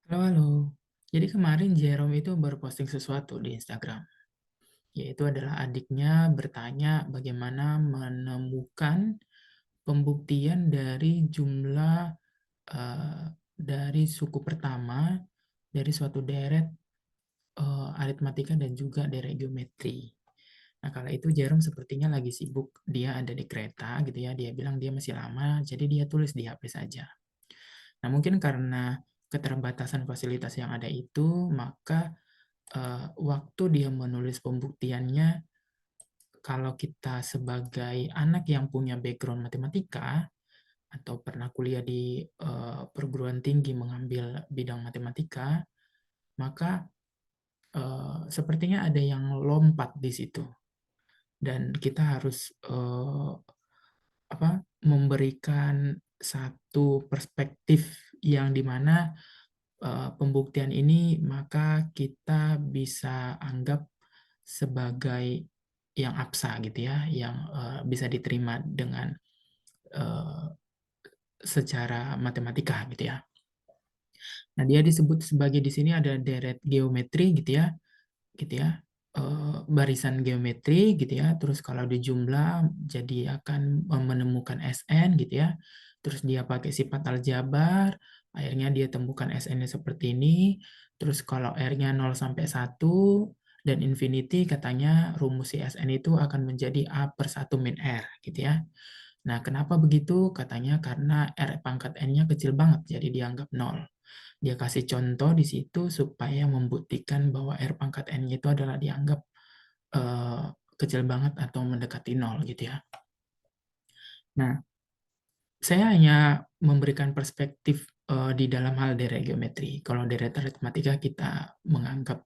Halo, halo. Jadi kemarin Jerome itu baru posting sesuatu di Instagram, yaitu adalah adiknya bertanya bagaimana menemukan pembuktian dari jumlah dari suku pertama dari suatu deret aritmatika dan juga deret geometri. Nah, kala itu Jerome sepertinya lagi sibuk, dia ada di kereta gitu ya, dia bilang dia masih lama, jadi dia tulis di HP saja. Nah, mungkin karena keterbatasan fasilitas yang ada itu, maka waktu dia menulis pembuktiannya, kalau kita sebagai anak yang punya background matematika atau pernah kuliah di perguruan tinggi mengambil bidang matematika, maka sepertinya ada yang lompat di situ dan kita harus memberikan satu perspektif yang dimana pembuktian ini maka kita bisa anggap sebagai yang absa gitu ya, yang bisa diterima dengan eh, secara matematika gitu ya. Nah, dia disebut sebagai di sini ada deret geometri gitu ya, barisan geometri gitu ya. Terus kalau dijumlah jadi akan menemukan Sn gitu ya. Terus dia pakai sifat aljabar, akhirnya dia temukan Sn-nya seperti ini. Terus kalau R-nya 0 sampai 1 dan infinity katanya rumus si Sn itu akan menjadi A per 1 min R gitu ya. Nah, kenapa begitu? Katanya karena R pangkat N-nya kecil banget, jadi dianggap 0. Dia kasih contoh di situ supaya membuktikan bahwa R pangkat N-nya itu adalah dianggap eh, kecil banget atau mendekati 0 gitu ya. Nah, saya hanya memberikan perspektif di dalam hal deret geometri. Kalau deret aritmatika kita menganggap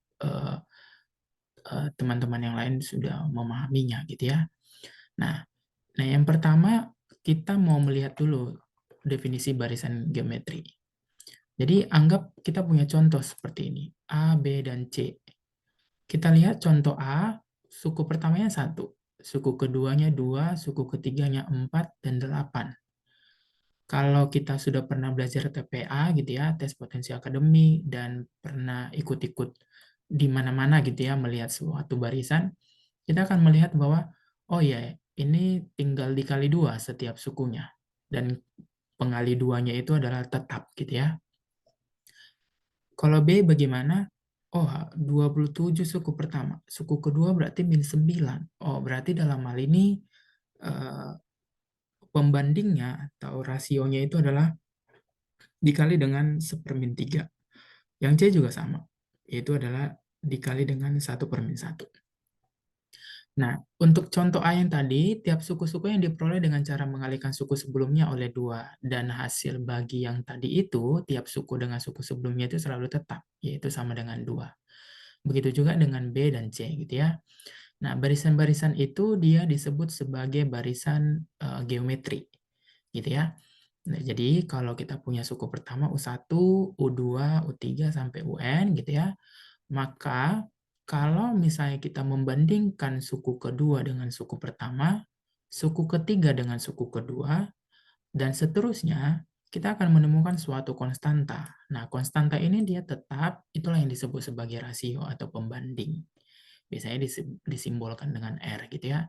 teman-teman yang lain sudah memahaminya gitu ya. Nah, yang pertama kita mau melihat dulu definisi barisan geometri. Jadi anggap kita punya contoh seperti ini, A, B, dan C. Kita lihat contoh A, suku pertamanya 1, suku keduanya 2, suku ketiganya 4, dan 8. Kalau kita sudah pernah belajar TPA gitu ya, tes potensi akademik, dan pernah ikut-ikut di mana-mana gitu ya, melihat suatu barisan, kita akan melihat bahwa, oh ya, ini tinggal dikali 2 setiap sukunya. Dan pengali 2-nya itu adalah tetap gitu ya. Kalau B bagaimana? Oh, 27 suku pertama. Suku kedua berarti min 9. Oh, berarti dalam hal ini eh, pembandingnya atau rasionya itu adalah dikali dengan 1/3. Yang C juga sama, yaitu adalah dikali dengan 1/1. Nah, untuk contoh A yang tadi, tiap suku-suku yang diperoleh dengan cara mengalihkan suku sebelumnya oleh 2, dan hasil bagi yang tadi itu, tiap suku dengan suku sebelumnya itu selalu tetap, yaitu sama dengan 2. Begitu juga dengan B dan C gitu ya. Nah, barisan-barisan itu dia disebut sebagai barisan geometri gitu ya. Nah, jadi kalau kita punya suku pertama U1, U2, U3 sampai UN gitu ya, maka kalau misalnya kita membandingkan suku kedua dengan suku pertama, suku ketiga dengan suku kedua, dan seterusnya, kita akan menemukan suatu konstanta. Nah, konstanta ini dia tetap, itulah yang disebut sebagai rasio atau pembanding. Biasanya disimbolkan dengan R gitu ya.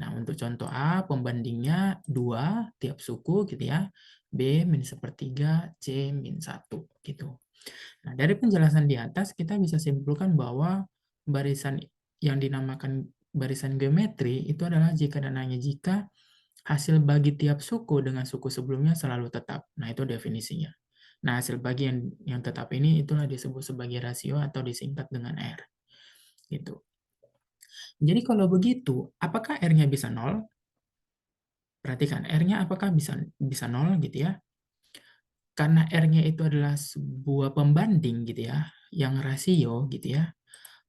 Nah, untuk contoh A, pembandingnya 2 tiap suku gitu ya. B min 1/3, C min 1 gitu. Nah, dari penjelasan di atas kita bisa simpulkan bahwa barisan yang dinamakan barisan geometri itu adalah jika dan hanya jika hasil bagi tiap suku dengan suku sebelumnya selalu tetap. Nah, itu definisinya. Nah, hasil bagi yang tetap ini itulah disebut sebagai rasio atau disingkat dengan R. Gitu. Jadi kalau begitu, apakah R-nya bisa 0? Perhatikan, R-nya apakah bisa 0 gitu ya? Karena R-nya itu adalah sebuah pembanding gitu ya, yang rasio gitu ya.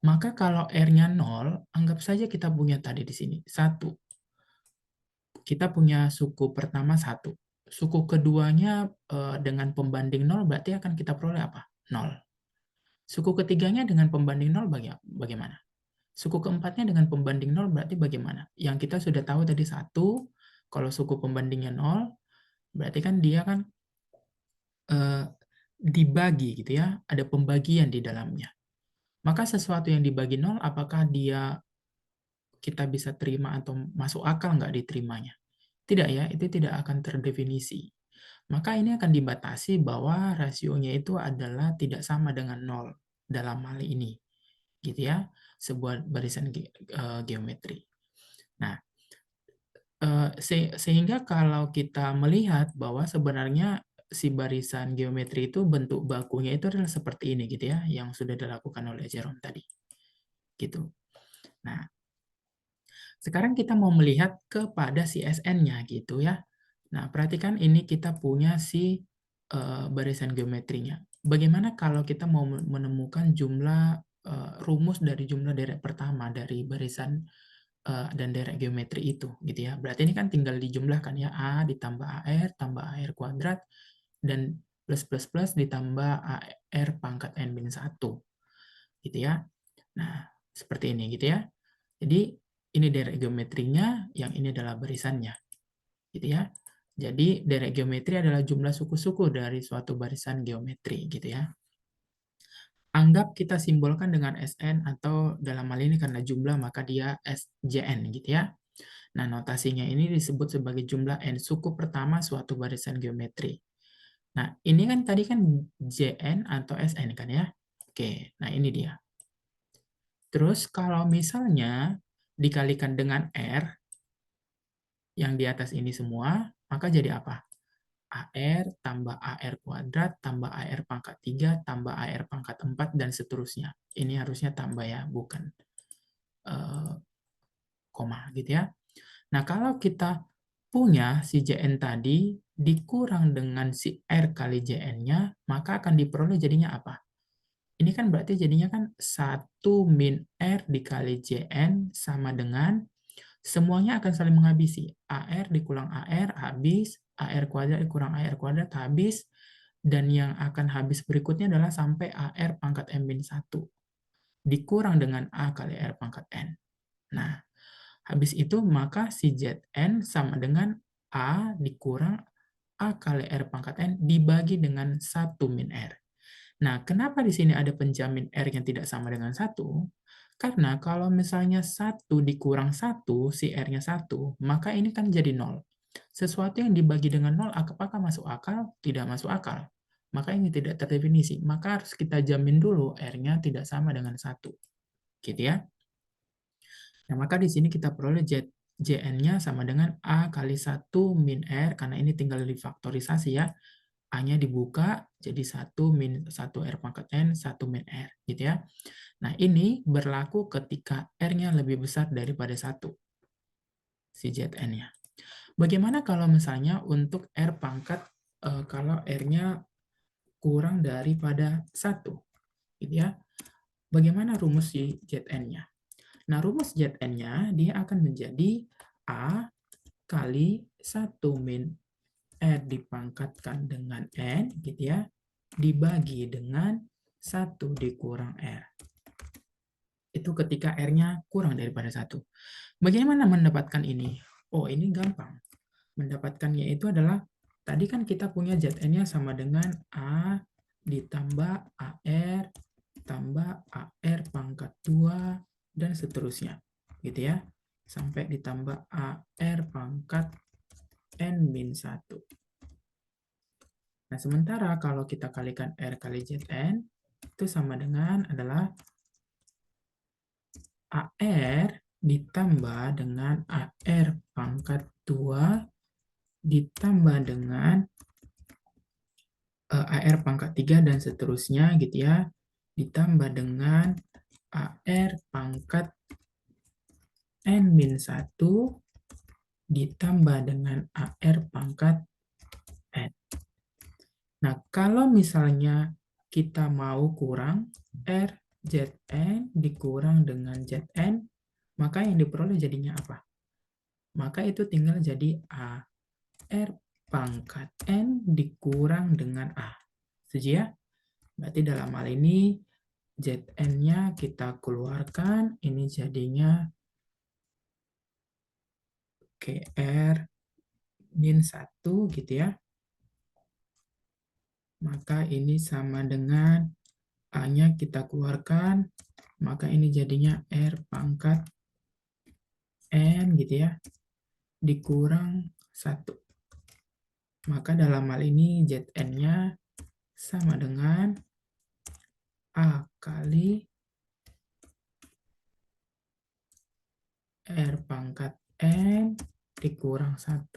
Maka kalau R-nya 0, anggap saja kita punya tadi di sini 1. Kita punya suku pertama 1. Suku keduanya dengan pembanding 0 berarti akan kita peroleh apa? 0. Suku ketiganya dengan pembanding 0 bagaimana? Suku keempatnya dengan pembanding 0 berarti bagaimana? Yang kita sudah tahu tadi 1, kalau suku pembandingnya 0, berarti kan dia kan dibagi gitu ya, ada pembagian di dalamnya. Maka sesuatu yang dibagi 0, apakah kita bisa terima atau masuk akal nggak diterimanya? Tidak ya, itu tidak akan terdefinisi. Maka ini akan dibatasi bahwa rasionya itu adalah tidak sama dengan 0 dalam hal ini. Gitu ya, sebuah barisan geometri. Nah, sehingga kalau kita melihat bahwa sebenarnya si barisan geometri itu bentuk bakunya itu adalah seperti ini gitu ya, yang sudah dilakukan oleh Jerome tadi. Gitu. Nah, sekarang kita mau melihat kepada si SN-nya gitu ya. Nah, perhatikan ini kita punya si barisan geometrinya. Bagaimana kalau kita mau menemukan jumlah rumus dari jumlah deret pertama dari barisan dan deret geometri itu gitu ya. Berarti ini kan tinggal dijumlahkan ya, A ditambah AR tambah AR kuadrat dan plus plus plus ditambah AR pangkat N-1 gitu ya. Nah, seperti ini gitu ya. Jadi ini deret geometrinya, yang ini adalah barisannya gitu ya. Jadi deret geometri adalah jumlah suku-suku dari suatu barisan geometri gitu ya. Anggap kita simbolkan dengan SN atau dalam hal ini karena jumlah maka dia SJN gitu ya. Nah, notasinya ini disebut sebagai jumlah N suku pertama suatu barisan geometri. Nah, ini kan tadi kan JN atau SN kan ya. Oke, nah ini dia. Terus kalau misalnya dikalikan dengan R yang di atas ini semua, maka jadi apa? AR tambah AR kuadrat tambah AR pangkat 3 tambah AR pangkat 4 dan seterusnya. Ini harusnya tambah ya, bukan koma gitu ya. Nah, kalau kita punya si JN tadi dikurang dengan si R kali JN-nya, maka akan diperoleh jadinya apa? Ini kan berarti jadinya kan 1 min R dikali JN sama dengan semuanya akan saling menghabisi. AR dikurang AR, habis. AR kuadrat dikurang AR kuadrat, habis. Dan yang akan habis berikutnya adalah sampai AR pangkat M-1. Dikurang dengan A kali R pangkat N. Nah, habis itu maka si Zn sama dengan A dikurang A kali R pangkat N dibagi dengan 1 min R. Nah, kenapa di sini ada penjamin R yang tidak sama dengan 1? Karena kalau misalnya 1 dikurang 1, si R-nya 1, maka ini kan jadi 0. Sesuatu yang dibagi dengan 0, apakah masuk akal? Tidak masuk akal. Maka ini tidak terdefinisi. Maka harus kita jamin dulu R-nya tidak sama dengan 1. Gitu ya. Nah, maka di sini kita peroleh Jn-nya sama dengan A kali 1 min R, karena ini tinggal difaktorisasi ya. A-nya dibuka, jadi 1 min 1 R pangkat N, 1 min R. Gitu ya. Nah, ini berlaku ketika R-nya lebih besar daripada 1, si Zn-nya. Bagaimana kalau misalnya untuk R pangkat, kalau R-nya kurang daripada 1? Gitu ya. Bagaimana rumus si Zn-nya? Nah, rumus Zn-nya dia akan menjadi A kali 1 min R dipangkatkan dengan N, gitu ya, dibagi dengan 1 dikurang R. Itu ketika R-nya kurang daripada 1. Bagaimana mendapatkan ini? Oh, ini gampang. Mendapatkannya itu adalah, tadi kan kita punya Zn-nya sama dengan A ditambah AR tambah AR pangkat 2 dan seterusnya. Gitu ya. Sampai ditambah AR pangkat N-1. Nah, sementara kalau kita kalikan R kali Zn, itu sama dengan adalah AR ditambah dengan AR pangkat 2 ditambah dengan AR pangkat 3 dan seterusnya gitu ya, ditambah dengan AR pangkat N-1 ditambah dengan AR pangkat N. Nah, kalau misalnya kita mau kurang R Zn dikurang dengan Zn, maka yang diperoleh jadinya apa? Maka itu tinggal jadi A R pangkat N dikurang dengan A. Setuju ya? Berarti dalam hal ini Zn-nya kita keluarkan, ini jadinya KR min 1 gitu ya. maka ini sama dengan A-nya kita keluarkan, maka ini jadinya R pangkat N gitu ya, dikurang 1. Maka dalam hal ini Zn-nya sama dengan A kali R pangkat N dikurang 1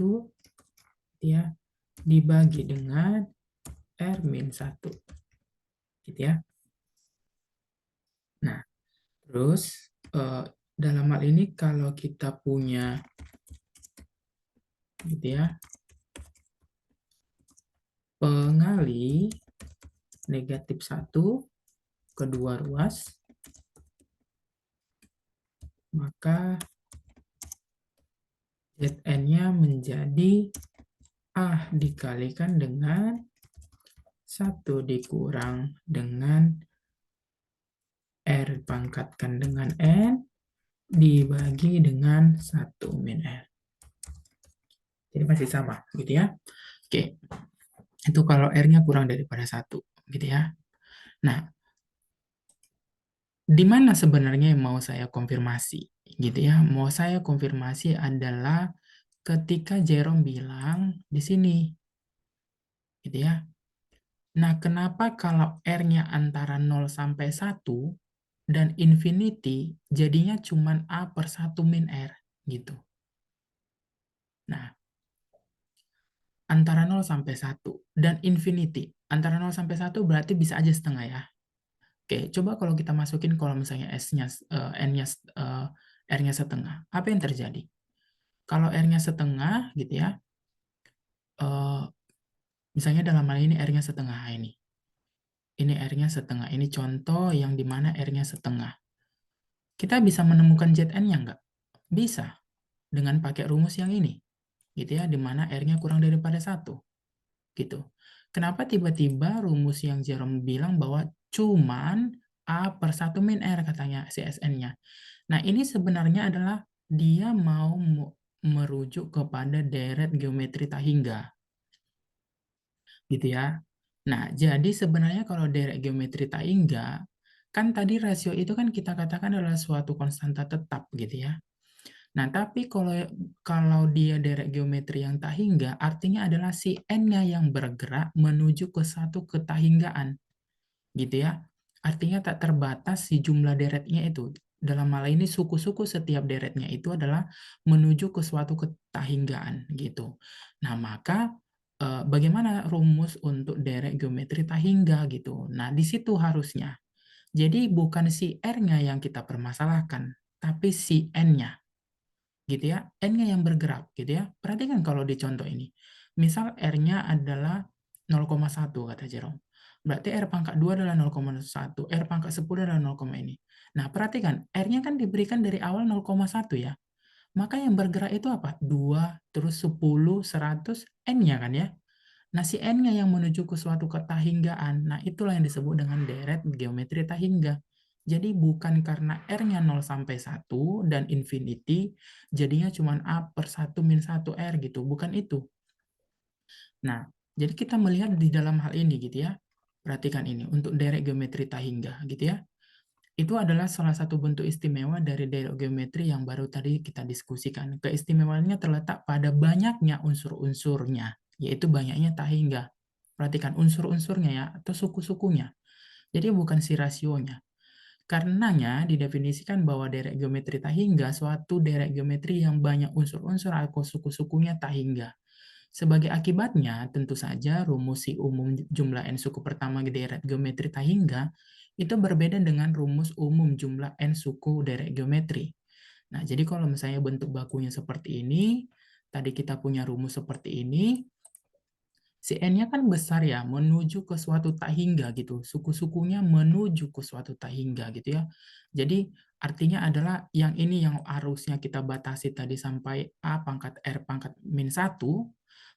ya, dibagi dengan R min 1. Gitu ya. Nah, terus dalam hal ini kalau kita punya gitu ya, pengali negatif 1 kedua ruas, maka Zn-nya menjadi A dikalikan dengan 1 dikurang dengan R pangkatkan dengan N dibagi dengan 1 min R. Jadi masih sama gitu ya. Oke, itu kalau R-nya kurang daripada 1 gitu ya. Nah, di mana sebenarnya yang mau saya konfirmasi gitu ya? Mau saya konfirmasi adalah ketika Jerome bilang di sini gitu ya. Nah, kenapa kalau R-nya antara 0 sampai 1 dan infinity jadinya cuma A per 1 min R gitu. Nah, antara 0 sampai 1 dan infinity. Antara 0 sampai 1 berarti bisa aja setengah ya. Oke, coba kalau kita masukin kalau misalnya S-nya, N-nya, R-nya setengah. Apa yang terjadi? Kalau R-nya setengah, gitu ya, misalnya dalam hal ini R-nya setengah ini. Ini R-nya setengah. Ini contoh yang dimana R-nya setengah. Kita bisa menemukan Zn-nya nggak? Bisa. Dengan pakai rumus yang ini. Gitu ya, dimana R-nya kurang daripada 1. Gitu. Kenapa tiba-tiba rumus yang Jerome bilang bahwa cuman A per 1 min R katanya CSN-nya. Nah, ini sebenarnya adalah dia mau merujuk kepada deret geometri tak hingga. Gitu ya. Nah, jadi sebenarnya kalau deret geometri tak hingga, kan tadi rasio itu kan kita katakan adalah suatu konstanta tetap gitu ya. Nah, tapi kalau dia deret geometri yang tak hingga, artinya adalah si N-nya yang bergerak menuju ke satu ketahinggaan. Gitu ya. Artinya tak terbatas si jumlah deretnya itu. Dalam hal ini suku-suku setiap deretnya itu adalah menuju ke suatu ketahinggaan gitu. Nah, maka bagaimana rumus untuk deret geometri tak hingga gitu. Nah, di situ harusnya. Jadi bukan si R-nya yang kita permasalahkan, tapi si N-nya gitu ya, N-nya yang bergerak gitu ya. Perhatikan kalau di contoh ini. Misal R-nya adalah 0,1 kata Jerome. Berarti R pangkat 2 adalah 0,1, R pangkat 10 adalah 0, ini. Nah, perhatikan, R-nya kan diberikan dari awal 0,1 ya. Maka yang bergerak itu apa? 2, terus 10, 100, N-nya kan ya. Nah, si N-nya yang menuju ke suatu ketahinggaan. Nah, itulah yang disebut dengan deret geometri tahingga. Jadi bukan karena R-nya 0 sampai 1 dan infinity, jadinya cuma A per 1 min 1 R gitu. Bukan itu. Nah, jadi kita melihat di dalam hal ini gitu ya. Perhatikan ini, untuk deret geometri tahingga gitu ya. Itu adalah salah satu bentuk istimewa dari deret geometri yang baru tadi kita diskusikan. Keistimewaannya terletak pada banyaknya unsur-unsurnya, yaitu banyaknya tahingga. Perhatikan unsur-unsurnya ya, atau suku-sukunya. Jadi bukan si rasionya. Karenanya didefinisikan bahwa deret geometri tahingga suatu deret geometri yang banyak unsur-unsur atau suku-sukunya tahingga. Sebagai akibatnya, tentu saja rumus si umum jumlah n suku pertama deret geometri tahingga itu berbeda dengan rumus umum jumlah n suku deret geometri. Nah, jadi kalau misalnya bentuk bakunya seperti ini, tadi kita punya rumus seperti ini, si N-nya kan besar ya, menuju ke suatu tak hingga gitu. Suku-sukunya menuju ke suatu tak hingga gitu ya. Jadi artinya adalah yang ini yang harusnya kita batasi tadi sampai A pangkat R pangkat min 1,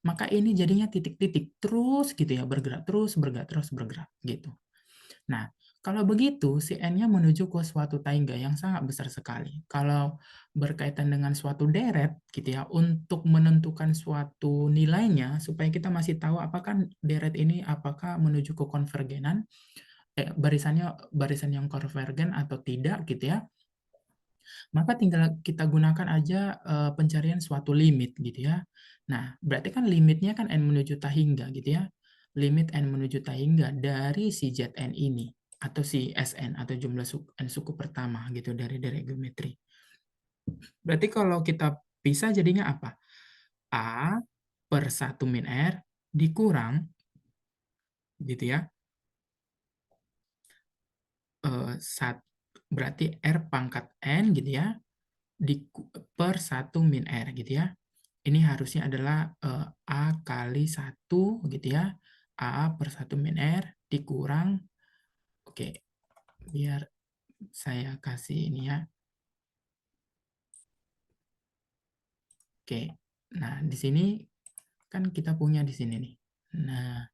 maka ini jadinya titik-titik terus gitu ya, bergerak terus, bergerak terus, bergerak gitu. Nah, Kalau begitu, si N-nya menuju ke suatu tangga yang sangat besar sekali. Kalau berkaitan dengan suatu deret, gitu ya, untuk menentukan suatu nilainya, supaya kita masih tahu apakah deret ini apakah menuju ke konvergenan, barisannya barisan yang konvergen atau tidak, gitu ya, maka tinggal kita gunakan aja pencarian suatu limit gitu ya. Nah, berarti kan limitnya kan n menuju tahingga gitu ya. Limit n menuju tahingga dari si Zn ini atau si Sn atau jumlah n suku pertama gitu dari geometri. Berarti kalau kita pisah jadinya apa? A per 1 min R dikurang gitu ya. Berarti R pangkat N gitu ya per 1 min R gitu ya. Ini harusnya adalah A kali 1 gitu ya. A per 1 min R dikurang, oke, biar saya kasih ini ya. Oke, nah di sini kan kita punya di sini nih. Nah,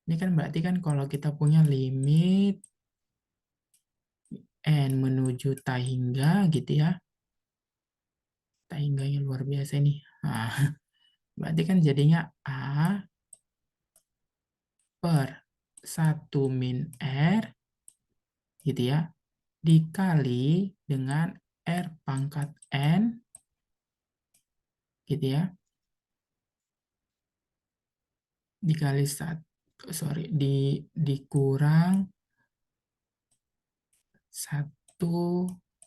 ini kan berarti kan kalau kita punya limit N menuju tahingga gitu ya. Tahingganya luar biasa ini. Nah, berarti kan jadinya A per 1 min R gitu ya, dikali dengan R pangkat N gitu ya, dikali dikurang 1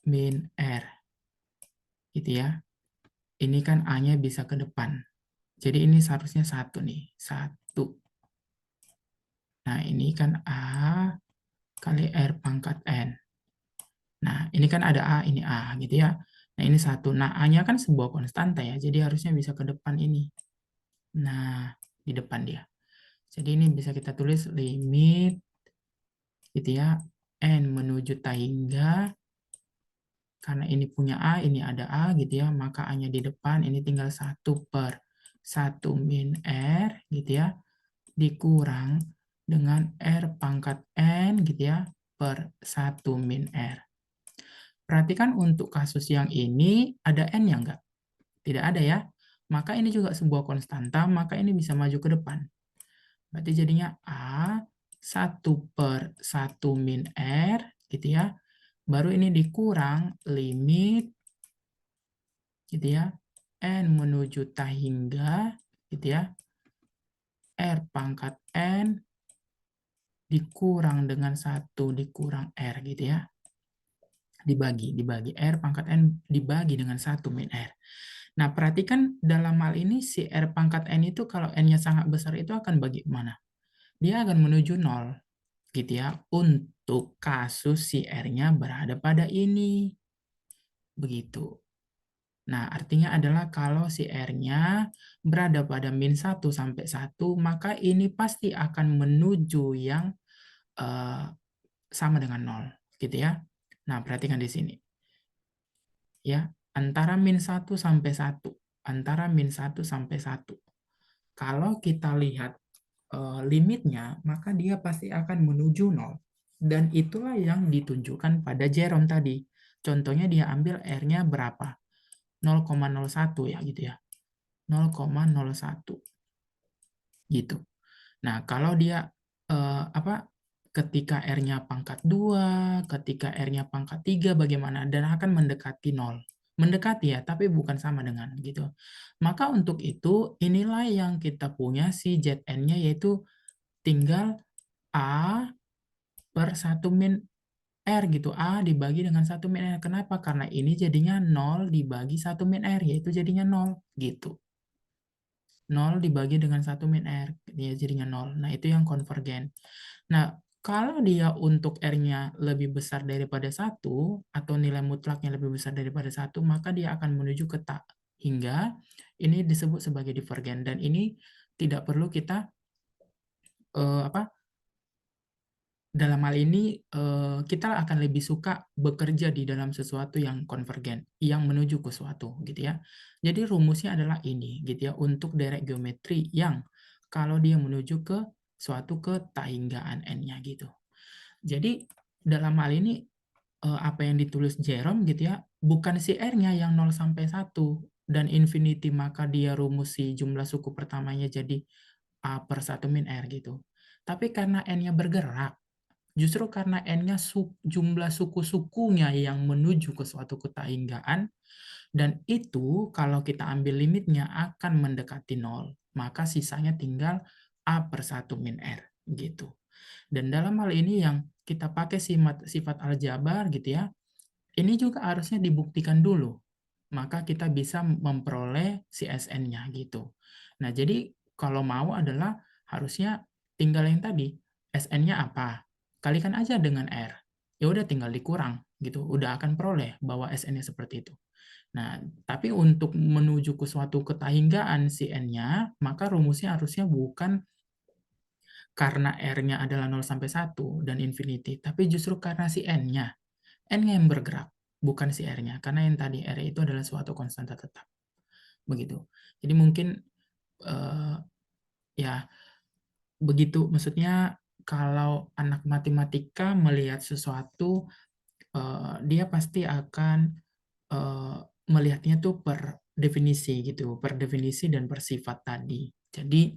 min R gitu ya. Ini kan A-nya bisa ke depan. Jadi ini seharusnya 1 nih, 1. Nah, ini kan A kali R pangkat N. Nah, ini kan ada A, ini A gitu ya. Nah, ini 1. Nah, A-nya kan sebuah konstanta ya, jadi harusnya bisa ke depan ini. Nah, di depan dia. Jadi ini bisa kita tulis limit gitu ya, N menuju tahingga, karena ini punya A, ini ada A gitu ya, maka A-nya di depan, ini tinggal 1 per 1 min R gitu ya, dikurang dengan R pangkat N gitu ya, per 1 min R. Perhatikan untuk kasus yang ini, ada N-nya enggak? Tidak ada ya. Maka ini juga sebuah konstanta, maka ini bisa maju ke depan. Berarti jadinya A 1 per 1 min R gitu ya. Baru ini dikurang limit gitu ya. N menuju tahingga gitu ya. R pangkat N dikurang dengan 1 dikurang R gitu ya. Dibagi R pangkat N dibagi dengan 1 min R. Nah, perhatikan dalam hal ini si R pangkat N itu kalau N-nya sangat besar itu akan bagi mana? Dia akan menuju 0 gitu ya, untuk kasus si R-nya berada pada ini. Begitu. Nah, artinya adalah kalau si R-nya berada pada min 1 sampai 1, maka ini pasti akan menuju yang sama dengan 0, gitu ya. Nah, perhatikan di sini. Ya, antara min 1 sampai 1. Antara min 1 sampai 1. Kalau kita lihat limitnya, maka dia pasti akan menuju 0. Dan itulah yang ditunjukkan pada Jerome tadi. Contohnya dia ambil R-nya berapa? 0,01 ya gitu ya. 0,01 gitu. Nah, kalau dia ketika R-nya pangkat 2, ketika R-nya pangkat 3 bagaimana? Dan akan mendekati 0. Mendekati ya, tapi bukan sama dengan gitu. Maka untuk itu inilah yang kita punya si Zn-nya yaitu tinggal A per 1 min R gitu. A dibagi dengan 1 min R. Kenapa? Karena ini jadinya 0 dibagi 1 min R, yaitu jadinya 0 gitu. 0 dibagi dengan 1 min R, dia jadinya 0. Nah, itu yang konvergen. Nah, kalau dia untuk R-nya lebih besar daripada 1, atau nilai mutlaknya lebih besar daripada 1, maka dia akan menuju ke tak. Hingga ini disebut sebagai divergen. Dan ini tidak perlu kita dalam hal ini kita akan lebih suka bekerja di dalam sesuatu yang konvergen, yang menuju ke suatu gitu ya. Jadi rumusnya adalah ini gitu ya, untuk derek geometri yang kalau dia menuju ke suatu ketahinggaan n-nya gitu. Jadi dalam hal ini, apa yang ditulis Jerome gitu ya, bukan si R-nya yang 0 sampai 1 dan infinity maka dia rumus si jumlah suku pertamanya jadi A/1 - R gitu. Tapi karena N-nya bergerak, justru karena N-nya jumlah suku-sukunya yang menuju ke suatu ketahinggaan, dan itu kalau kita ambil limitnya akan mendekati 0, maka sisanya tinggal A/1 - R gitu. Dan dalam hal ini yang kita pakai sifat aljabar gitu ya, ini juga harusnya dibuktikan dulu, maka kita bisa memperoleh si Sn-nya gitu. Nah, jadi kalau mau adalah harusnya tinggal yang tadi, Sn-nya apa? Kalikan aja dengan R. Ya udah tinggal dikurang gitu, udah akan peroleh bahwa Sn-nya seperti itu. Nah, tapi untuk menuju ke suatu ketahinggaan si N-nya, maka rumusnya harusnya bukan karena R-nya adalah 0 sampai 1 dan infinity, tapi justru karena si N-nya. N-nya yang bergerak, bukan si R-nya. Karena yang tadi R itu adalah suatu konstanta tetap. Begitu. Jadi mungkin eh, ya begitu, maksudnya kalau anak matematika melihat sesuatu, dia pasti akan eh, melihatnya tuh per definisi gitu, per definisi dan per sifat tadi. Jadi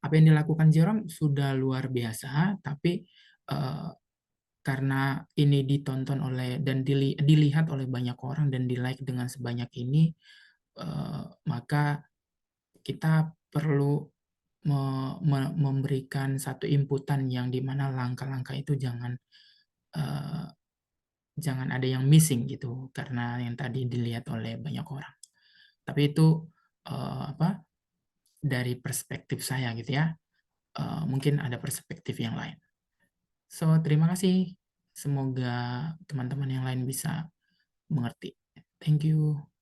apa yang dilakukan Jerome sudah luar biasa, tapi eh, karena ini ditonton oleh dan dilihat oleh banyak orang dan di-like dengan sebanyak ini, maka kita perlu memberikan satu inputan yang dimana langkah-langkah itu eh, jangan ada yang missing gitu, karena yang tadi dilihat oleh banyak orang. Tapi itu apa dari perspektif saya gitu ya. Mungkin ada perspektif yang lain. So, terima kasih. Semoga teman-teman yang lain bisa mengerti. Thank you.